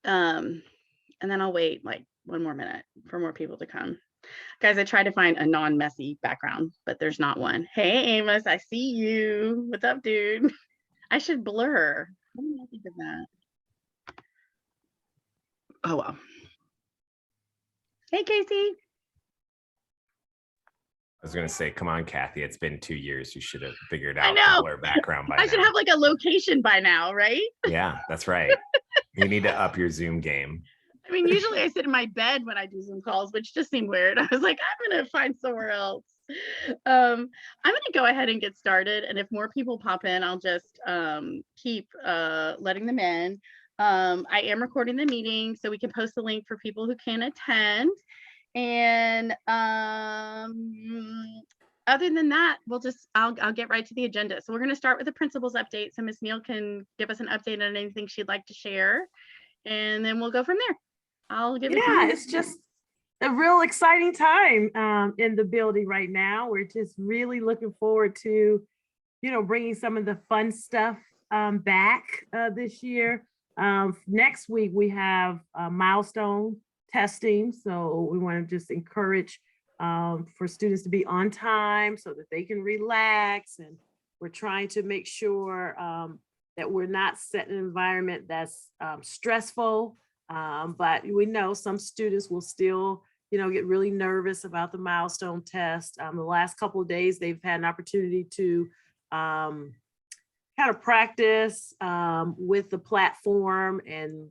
And then I'll wait like one more minute for more people to come. Guys, I tried to find a non-messy background, but there's not one. Hey, Amos, I see you. What's up, dude? I should blur. What do I think of that? Oh, well. Hey, Casey. I was going to say, come on, Kathy. It's been 2 years. You should have figured I out know. the blur background by I should now. have like a location by now, right? Yeah, that's right. You need to up your Zoom game. I mean, usually I sit in my bed when I do Zoom calls, which just seemed weird. I was like, I'm going to find somewhere else. I'm going to go ahead and get started. And if more people pop in, I'll just keep letting them in. I am recording the meeting, so we can post the link for people who can attend. And other than that, I'll get right to the agenda. So we're going to start with the principal's update. So Ms. Neal can give us an update on anything she'd like to share. And then we'll go from there. I'll give it to you. Yeah, it's just a real exciting time in the building right now. We're just really looking forward to, bringing some of the fun stuff back this year. Next week, we have milestone testing. So we want to just encourage for students to be on time so that they can relax. And we're trying to make sure that we're not setting an environment that's stressful. But we know some students will still, get really nervous about the milestone test. The last couple of days, they've had an opportunity to kind of practice with the platform and,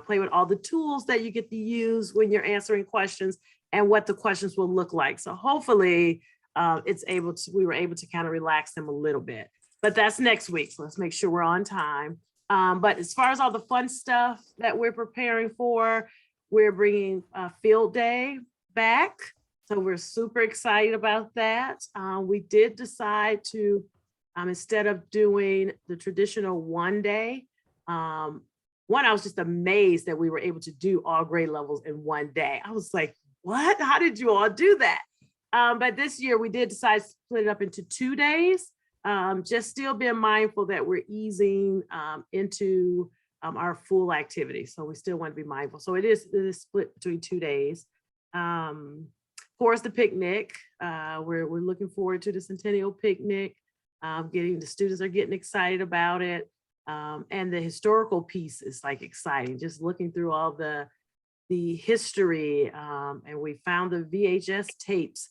play with all the tools that you get to use when you're answering questions and what the questions will look like. So hopefully we were able to kind of relax them a little bit. But that's next week, so let's make sure we're on time. But as far as all the fun stuff that we're preparing for, we're bringing field day back. So we're super excited about that. We did decide to, instead of doing the traditional one day, I was just amazed that we were able to do all grade levels in one day. I was like, what? How did you all do that? But this year we did decide to split it up into 2 days. Just still being mindful that we're easing into our full activity. So we still want to be mindful. So it is split between 2 days. Of course, the picnic, we're looking forward to the Centennial picnic. The students are getting excited about it. And the historical piece is like exciting, just looking through all the history. And we found the VHS tapes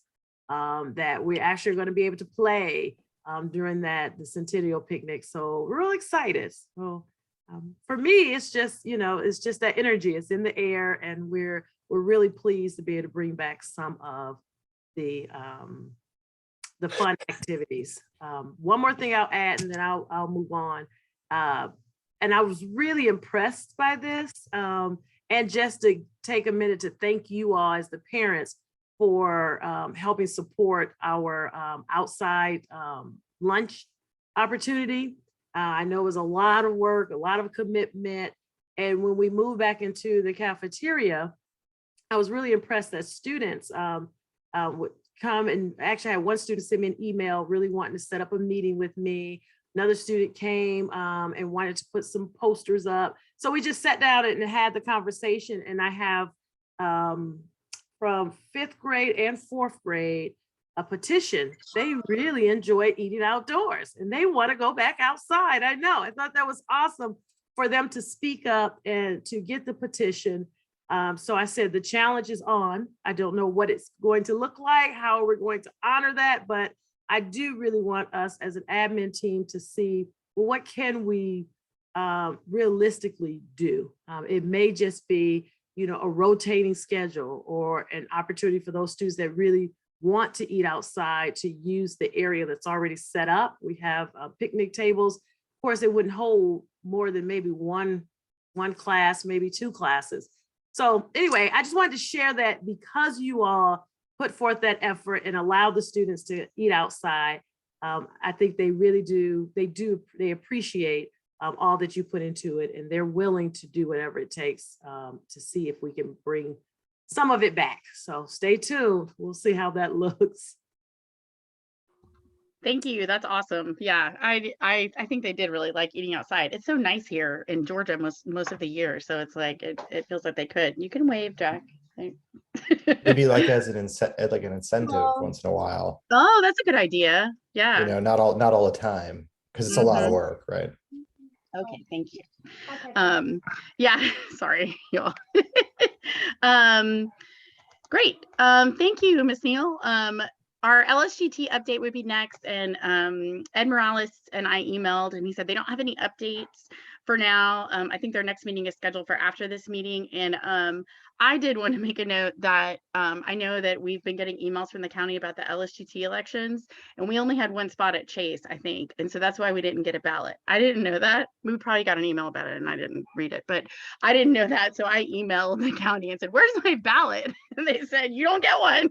that we actually are going to be able to play during the Centennial picnic. So we're real excited. So for me, it's just, it's just that energy. It's in the air, and we're really pleased to be able to bring back some of the fun activities. One more thing I'll add, and then I'll move on. And I was really impressed by this. And just to take a minute to thank you all as the parents for helping support our outside lunch opportunity. I know it was a lot of work, a lot of commitment. And when we moved back into the cafeteria, I was really impressed that students would come, and actually I had one student send me an email really wanting to set up a meeting with me. Another student came and wanted to put some posters up. So we just sat down and had the conversation. And I have from 5th grade and 4th grade, a petition. They really enjoy eating outdoors and they want to go back outside. I know, I thought that was awesome for them to speak up and to get the petition. So I said, the challenge is on. I don't know what it's going to look like, how we're going to honor that, but I do really want us as an admin team to see, well, what can we realistically do? It may just be, a rotating schedule or an opportunity for those students that really want to eat outside to use the area that's already set up. We have picnic tables. Of course, it wouldn't hold more than maybe one class, maybe 2 classes. So anyway, I just wanted to share that because you all put forth that effort and allow the students to eat outside. I think they really do. They appreciate all that you put into it, and they're willing to do whatever it takes to see if we can bring some of it back. So stay tuned. We'll see how that looks. Thank you. That's awesome. Yeah, I think they did really like eating outside. It's so nice here in Georgia most of the year, so it's like it feels like they could. You can wave, Jack. Maybe like as an incentive once in a while. Oh, that's a good idea. Yeah. Not all the time, because it's a lot of work, right? Okay, thank you. Yeah, sorry, y'all. Great. Thank you, Ms. Neal. Our LSGT update would be next, and Ed Morales and I emailed, and he said they don't have any updates for now. I think their next meeting is scheduled for after this meeting, and I did want to make a note that I know that we've been getting emails from the county about the LSGT elections, and we only had one spot at Chase, I think, and so that's why we didn't get a ballot. I didn't know that. We probably got an email about it, and I didn't read it, but I didn't know that, so I emailed the county and said, "Where's my ballot?" And they said, "You don't get one."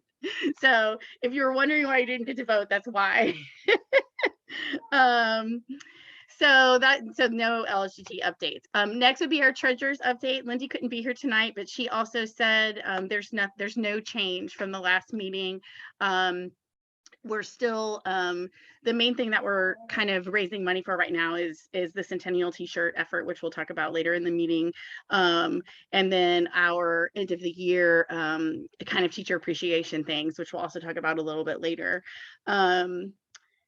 So if you were wondering why you didn't get to vote, that's why. So no LSGT updates. Next would be our treasurer's update. Lindy couldn't be here tonight, but she also said there's no change from the last meeting. We're still the main thing that we're kind of raising money for right now is the Centennial t-shirt effort, which we'll talk about later in the meeting, and then our end of the year kind of teacher appreciation things, which we'll also talk about a little bit later.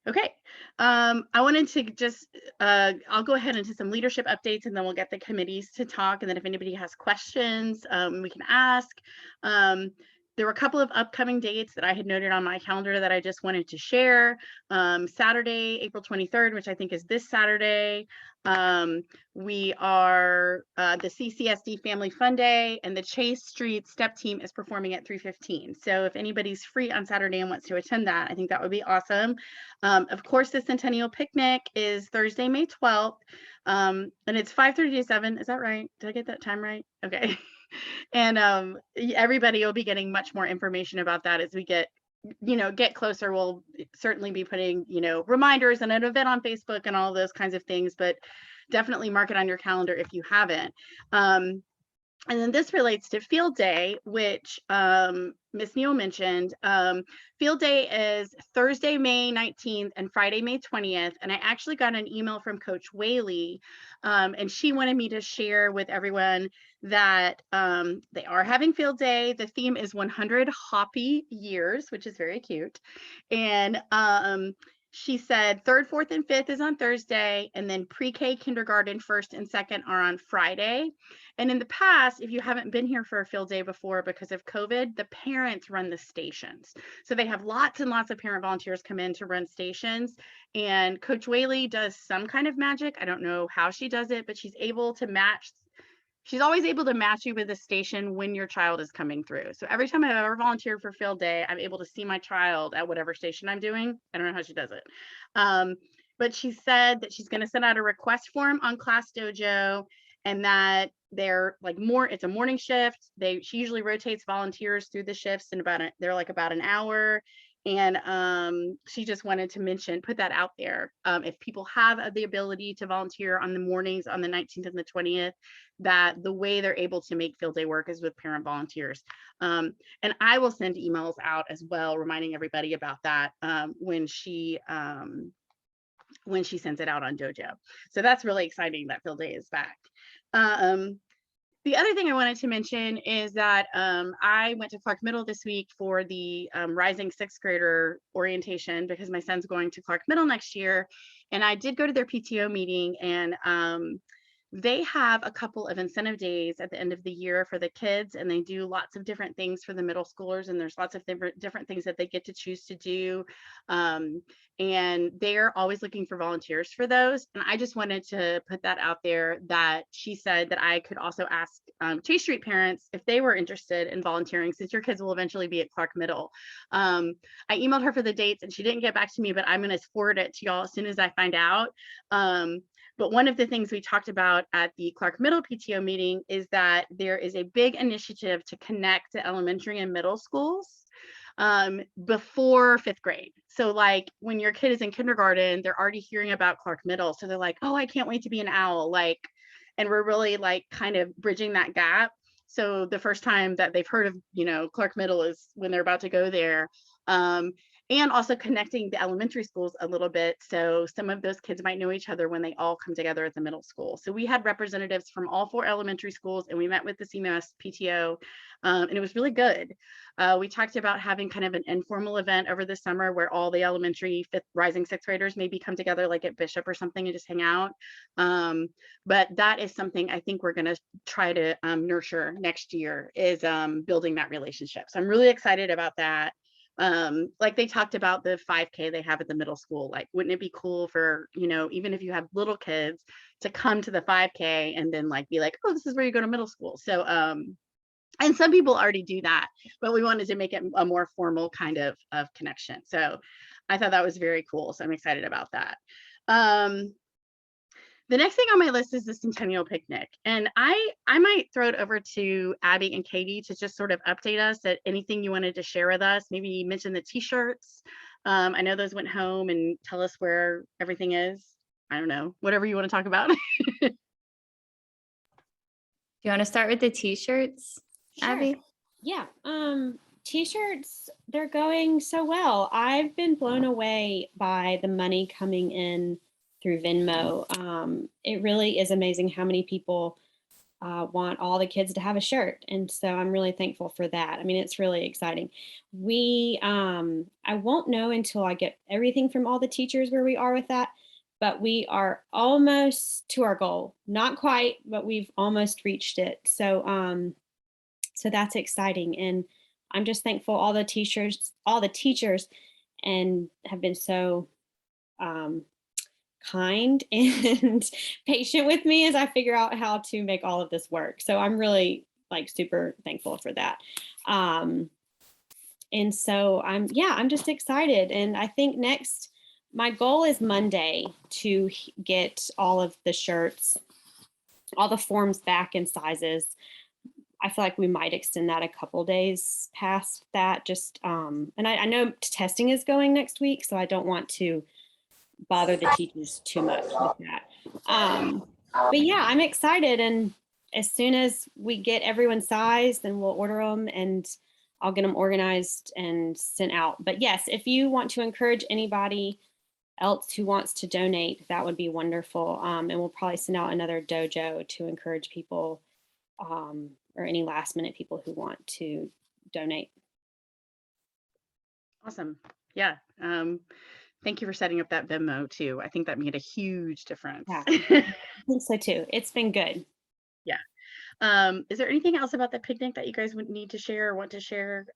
Okay, I wanted to just I'll go ahead into some leadership updates, and then we'll get the committees to talk, and then if anybody has questions we can ask. There were a couple of upcoming dates that I had noted on my calendar that I just wanted to share. Saturday, April 23rd, which I think is this Saturday, we are the CCSD Family Fun Day, and the Chase Street Step Team is performing at 3:15. So if anybody's free on Saturday and wants to attend that, I think that would be awesome. Of course, the Centennial Picnic is Thursday, May 12th, and it's 5:30 to 7. Is that right? Did I get that time right? Okay. And everybody will be getting much more information about that as we get closer. We'll certainly be putting reminders and an event on Facebook and all those kinds of things, but definitely mark it on your calendar if you haven't. And then this relates to Field Day, which Ms. Neal mentioned. Field Day is Thursday, May 19th and Friday, May 20th. And I actually got an email from Coach Whaley, and she wanted me to share with everyone that they are having Field Day. The theme is 100 Hoppy Years, which is very cute. And she said 3rd, 4th, and 5th is on Thursday, and then pre-K, kindergarten, 1st and 2nd are on Friday. And in the past, if you haven't been here for a Field Day before because of COVID, the parents run the stations. So they have lots and lots of parent volunteers come in to run stations. And Coach Whaley does some kind of magic. I don't know how she does it, but she's always able to match you with a station when your child is coming through. So every time I've ever volunteered for Field Day, I'm able to see my child at whatever station I'm doing. I don't know how she does it. But she said that she's going to send out a request form on Class Dojo, and that they're like it's a morning shift. She usually rotates volunteers through the shifts, and they're like about an hour. And she just wanted to put that out there. If people have the ability to volunteer on the mornings on the 19th and the 20th, that the way they're able to make Field Day work is with parent volunteers. And I will send emails out as well, reminding everybody about that when she sends it out on Dojo. So that's really exciting that Field Day is back. The other thing I wanted to mention is that I went to Clark Middle this week for the Rising 6th grader orientation because my son's going to Clark Middle next year. And I did go to their PTO meeting, and they have a couple of incentive days at the end of the year for the kids, and they do lots of different things for the middle schoolers, and there's lots of different things that they get to choose to do. And they're always looking for volunteers for those. And I just wanted to put that out there, that she said that I could also ask Chase Street parents if they were interested in volunteering, since your kids will eventually be at Clark Middle. I emailed her for the dates and she didn't get back to me, but I'm going to forward it to y'all as soon as I find out. But one of the things we talked about at the Clark Middle PTO meeting is that there is a big initiative to connect to elementary and middle schools before 5th grade. So like when your kid is in kindergarten, they're already hearing about Clark Middle. So they're like, oh, I can't wait to be an owl. And we're really kind of bridging that gap. So the first time that they've heard of, Clark Middle is when they're about to go there. and also connecting the elementary schools a little bit. So some of those kids might know each other when they all come together at the middle school. So we had representatives from all 4 elementary schools, and we met with the CMS PTO, and it was really good. We talked about having kind of an informal event over the summer where all the elementary rising 6th graders maybe come together like at Bishop or something and just hang out. But that is something I think we're going to try to nurture next year, is building that relationship. So I'm really excited about that. Like they talked about the 5K they have at the middle school. Like, wouldn't it be cool for, you know, even if you have little kids, to come to the 5K and then like be like, oh, this is where you go to middle school. So and some people already do that, but we wanted to make it a more formal kind of connection. So I thought that was very cool. So I'm excited about that. The next thing on my list is the Centennial Picnic. And I might throw it over to Abby and Katie to just sort of update us at anything you wanted to share with us. Maybe mention the t-shirts. I know those went home, and tell us where everything is. I don't know, whatever you want to talk about. Do you want to start with the t-shirts, Sure. Abby? Yeah. T-shirts, they're going so well. I've been blown away by the money coming in through Venmo. It really is amazing how many people want all the kids to have a shirt. And so I'm really thankful for that. I mean, it's really exciting. I won't know until I get everything from all the teachers where we are with that, but we are almost to our goal. Not quite, but we've almost reached it. So, so that's exciting. And I'm just thankful all the teachers and have been so kind and patient with me as I figure out how to make all of this work. So I'm really like super thankful for that. And so I'm just excited. And I think next, my goal is Monday to get all of the shirts, all the forms back in sizes. I feel like we might extend that a couple days past that. Just and I know testing is going next week, so I don't want to bother the teachers too much with that. But yeah, I'm excited, and as soon as we get everyone sized, then we'll order them and I'll get them organized and sent out. But yes, if you want to encourage anybody else who wants to donate, that would be wonderful. And we'll probably send out another dojo to encourage people or any last minute people who want to donate. Awesome. Yeah. Thank you for setting up that Venmo too. I think that made a huge difference. Yeah, I think so too. It's been good. Yeah. Is there anything else about the picnic that you guys would need to share or want to share?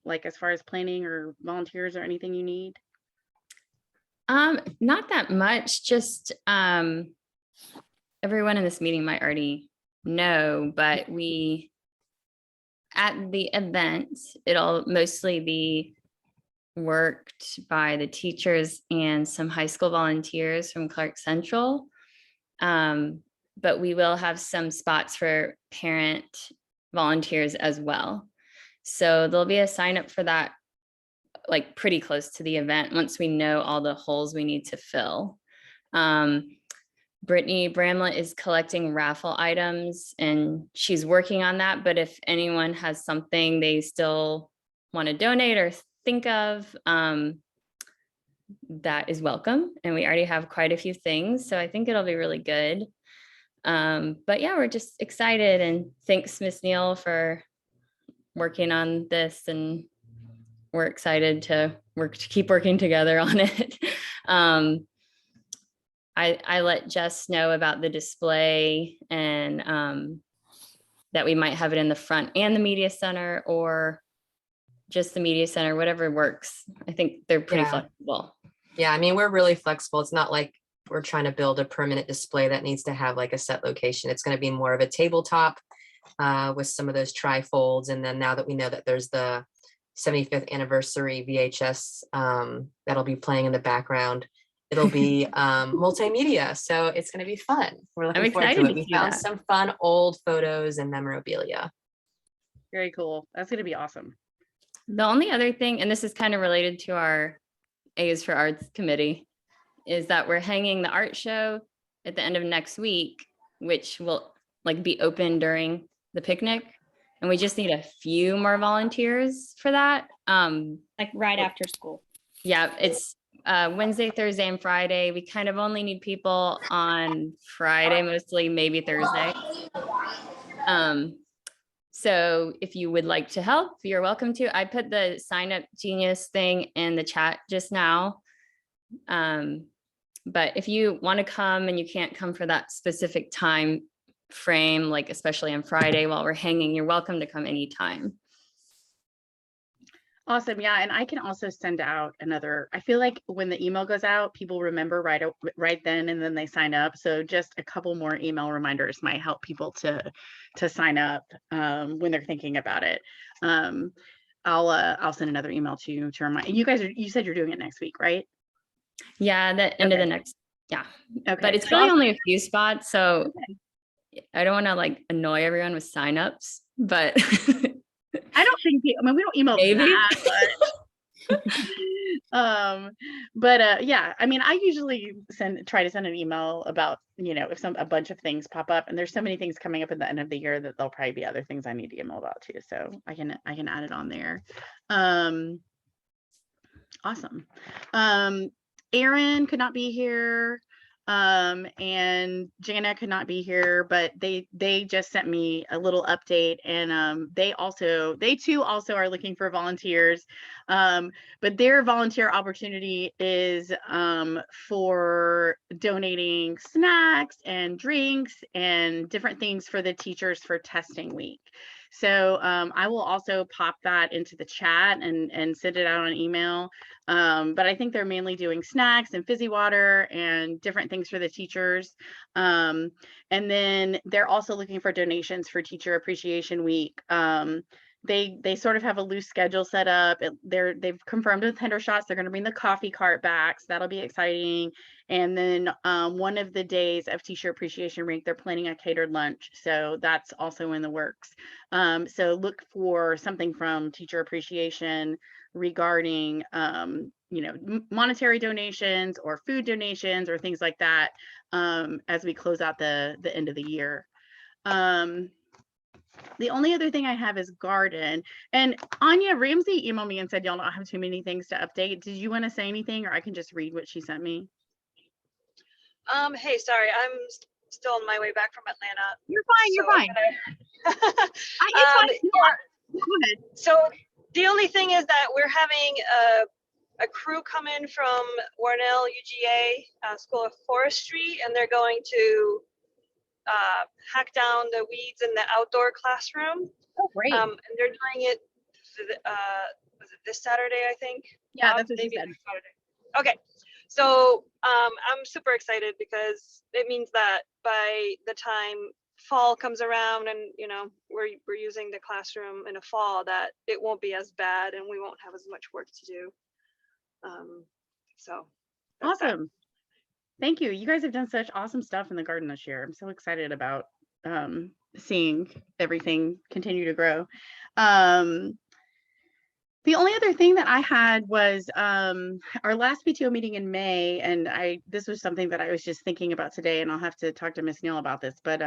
Like as far as planning or volunteers or anything you need? Not that much, just everyone in this meeting might already know, but at the event, it'll mostly be worked by the teachers and some high school volunteers from Clark Central. But we will have some spots for parent volunteers as well. So there'll be a sign up for that like pretty close to the event once we know all the holes we need to fill. Brittany Bramlett is collecting raffle items and she's working on that. But if anyone has something they still want to donate or think of, that is welcome. And we already have quite a few things. So I think it'll be really good. But yeah, we're just excited, and thanks Miss Neal for working on this, and we're excited to keep working together on it. I let Jess know about the display and that we might have it in the front and the media center, or just the media center, whatever works. I think they're pretty flexible. Yeah, I mean, we're really flexible. It's not like we're trying to build a permanent display that needs to have like a set location. It's going to be more of a tabletop with some of those trifolds. And then now that we know that there's the 75th anniversary VHS that'll be playing in the background, it'll be multimedia. So it's going to be fun. We're looking forward to it. We found some fun old photos and memorabilia. Very cool. That's going to be awesome. The only other thing, and this is kind of related to our A's for Arts committee, is that we're hanging the art show at the end of next week, which will like be open during the picnic. And we just need a few more volunteers for that. Like right after school. Yeah, it's Wednesday, Thursday, and Friday. We kind of only need people on Friday, mostly, maybe Thursday. So if you would like to help, you're welcome to. I put the Sign Up Genius thing in the chat just now. But if you want to come and you can't come for that specific time frame, like especially on Friday while we're hanging, you're welcome to come anytime. Awesome. Yeah. And I can also send out another, I feel like when the email goes out, people remember right then, and then they sign up. So just a couple more email reminders might help people to sign up when they're thinking about it. I'll send another email to remind you guys. You said you're doing it next week, right? Yeah, the end of the next. Yeah. Okay. But it's really only a few spots. So I don't want to like annoy everyone with signups, but I don't think I mean, we don't email maybe. That but yeah, I mean, I usually try to send an email about, if a bunch of things pop up, and there's so many things coming up at the end of the year that there'll probably be other things I need to email about too. So I can add it on there. Awesome. Aaron could not be here. And Jana could not be here, but they just sent me a little update, and they too also are looking for volunteers, but their volunteer opportunity is for donating snacks and drinks and different things for the teachers for testing week. So I will also pop that into the chat and send it out on email. But I think they're mainly doing snacks and fizzy water and different things for the teachers. And then they're also looking for donations for Teacher Appreciation Week. They sort of have a loose schedule set up. They've confirmed with Hendershots they're going to bring the coffee cart back, so that'll be exciting. And then one of the days of Teacher Appreciation Week, they're planning a catered lunch, so that's also in the works. So look for something from Teacher Appreciation regarding monetary donations or food donations or things like that as we close out the end of the year. The only other thing I have is garden. And Anya Ramsey emailed me and said y'all don't have too many things to update. Did you want to say anything, or I can just read what she sent me? Hey, sorry, I'm still on my way back from Atlanta. You're fine. You're fine. It's fine. Go ahead. So the only thing is that we're having a crew come in from Warnell UGA School of Forestry, and they're going to hack down the weeds in the outdoor classroom. Oh, great. And they're doing it, was it this Saturday, I think? Yeah, that's what she said. Okay, so I'm super excited because it means that by the time fall comes around and we're using the classroom in a fall, that it won't be as bad and we won't have as much work to do. So awesome. Thank you. You guys have done such awesome stuff in the garden this year. I'm so excited about seeing everything continue to grow. The only other thing that I had was our last PTO meeting in May, and this was something that I was just thinking about today, and I'll have to talk to Miss Neal about this, but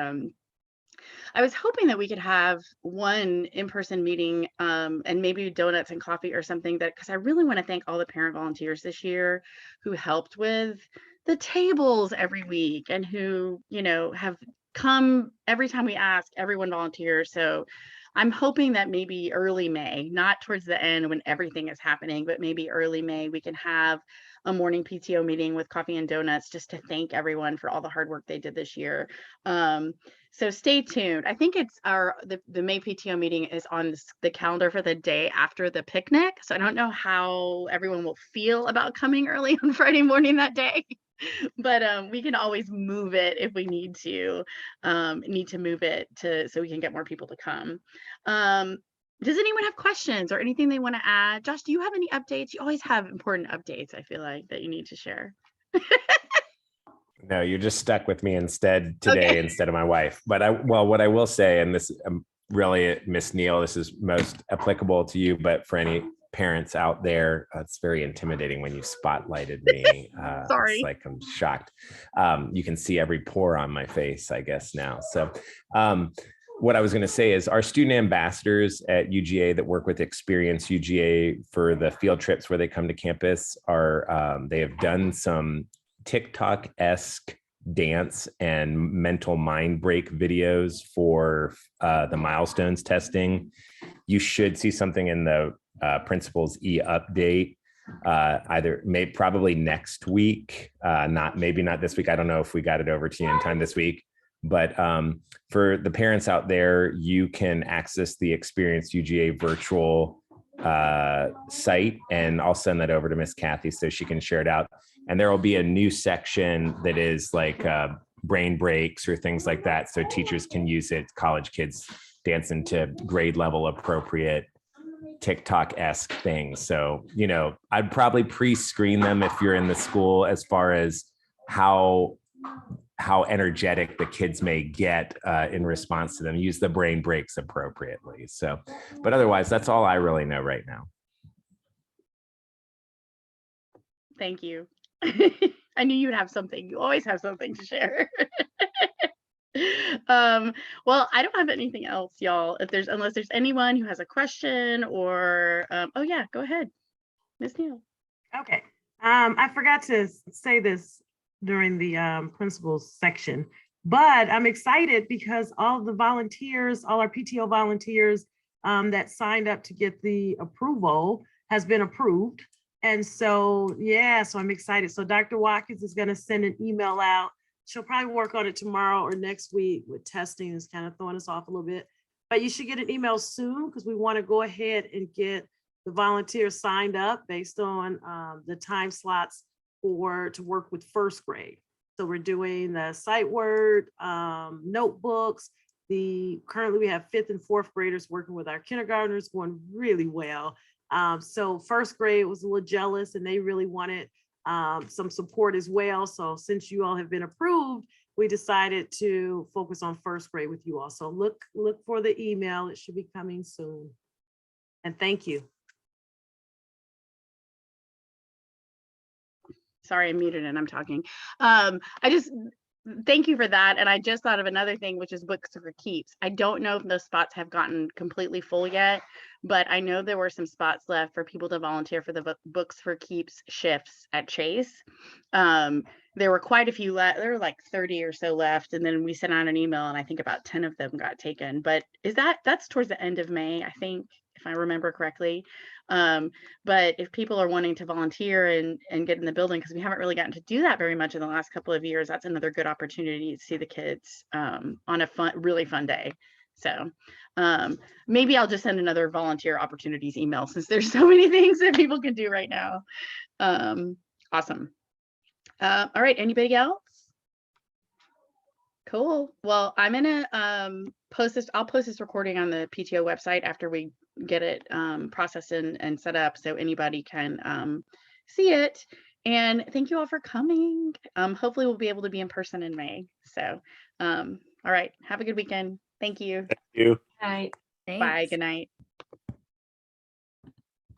I was hoping that we could have one in-person meeting and maybe donuts and coffee or something, because I really want to thank all the parent volunteers this year who helped with the tables every week and who, have come every time we ask. Everyone volunteers. So I'm hoping that maybe early May, not towards the end when everything is happening, but maybe early May, we can have a morning PTO meeting with coffee and donuts just to thank everyone for all the hard work they did this year. So stay tuned. I think it's the May PTO meeting is on the calendar for the day after the picnic. So I don't know how everyone will feel about coming early on Friday morning that day. But we can always move it if we need to move it so we can get more people to come. Does anyone have questions or anything they want to add? Josh, do you have any updates? You always have important updates, I feel like, that you need to share. No, you're just stuck with me instead today, instead of my wife. But what I will say, and this really, Miss Neal, this is most applicable to you, but for any parents out there, it's very intimidating when you spotlighted me. Sorry. It's like I'm shocked. You can see every pore on my face, I guess now. So what I was going to say is our student ambassadors at UGA that work with Experience UGA for the field trips where they come to campus they have done some TikTok-esque dance and mental mind break videos for the milestones testing. You should see something in the principal's e-update probably next week, maybe not this week. I don't know if we got it over to you in time this week, but for the parents out there, you can access the Experience UGA virtual site, and I'll send that over to Miss Kathy so she can share it out. And there will be a new section that is like brain breaks or things like that, so teachers can use it. College kids dance into grade level appropriate TikTok-esque things. So, I'd probably pre-screen them if you're in the school as far as how energetic the kids may get in response to them. Use the brain breaks appropriately. So, but otherwise, that's all I really know right now. Thank you. I knew you'd have something. You always have something to share. Well, I don't have anything else, y'all. Unless there's anyone who has a question or oh yeah, go ahead, Miss Neal. Okay. I forgot to say this during the principals section, but I'm excited because all the volunteers, all our PTO volunteers that signed up to get the approval has been approved. And so, yeah, so I'm excited. So Dr. Watkins is going to send an email out. She'll probably work on it tomorrow or next week with testing. Is kind of throwing us off a little bit, but you should get an email soon because we want to go ahead and get the volunteers signed up based on the time slots to work with first grade. So we're doing the sight word, notebooks. Currently we have 5th and 4th graders working with our kindergartners, going really well. So first grade was a little jealous and they really wanted some support as well. So since you all have been approved, we decided to focus on first grade with you all. So look for the email. It should be coming soon. And thank you. Sorry, I'm muted and I'm talking. Thank you for that. And I just thought of another thing, which is books for keeps. I don't know if those spots have gotten completely full yet, but I know there were some spots left for people to volunteer for the books for keeps shifts at Chase. There were quite a few left. There were like 30 or so left. And then we sent out an email and I think about 10 of them got taken. But that's towards the end of May, I think, if I remember correctly. But if people are wanting to volunteer and get in the building, because we haven't really gotten to do that very much in the last couple of years, that's another good opportunity to see the kids on a really fun day. So maybe I'll just send another volunteer opportunities email since there's so many things that people can do right now. Awesome. All right, anybody else? Cool. Well, I'm gonna post this. I'll post this recording on the PTO website after we get it processed and set up so anybody can see it. And thank you all for coming. Hopefully we'll be able to be in person in May. So all right, have a good weekend. Thank you. Thank you. Right. Bye. Good night.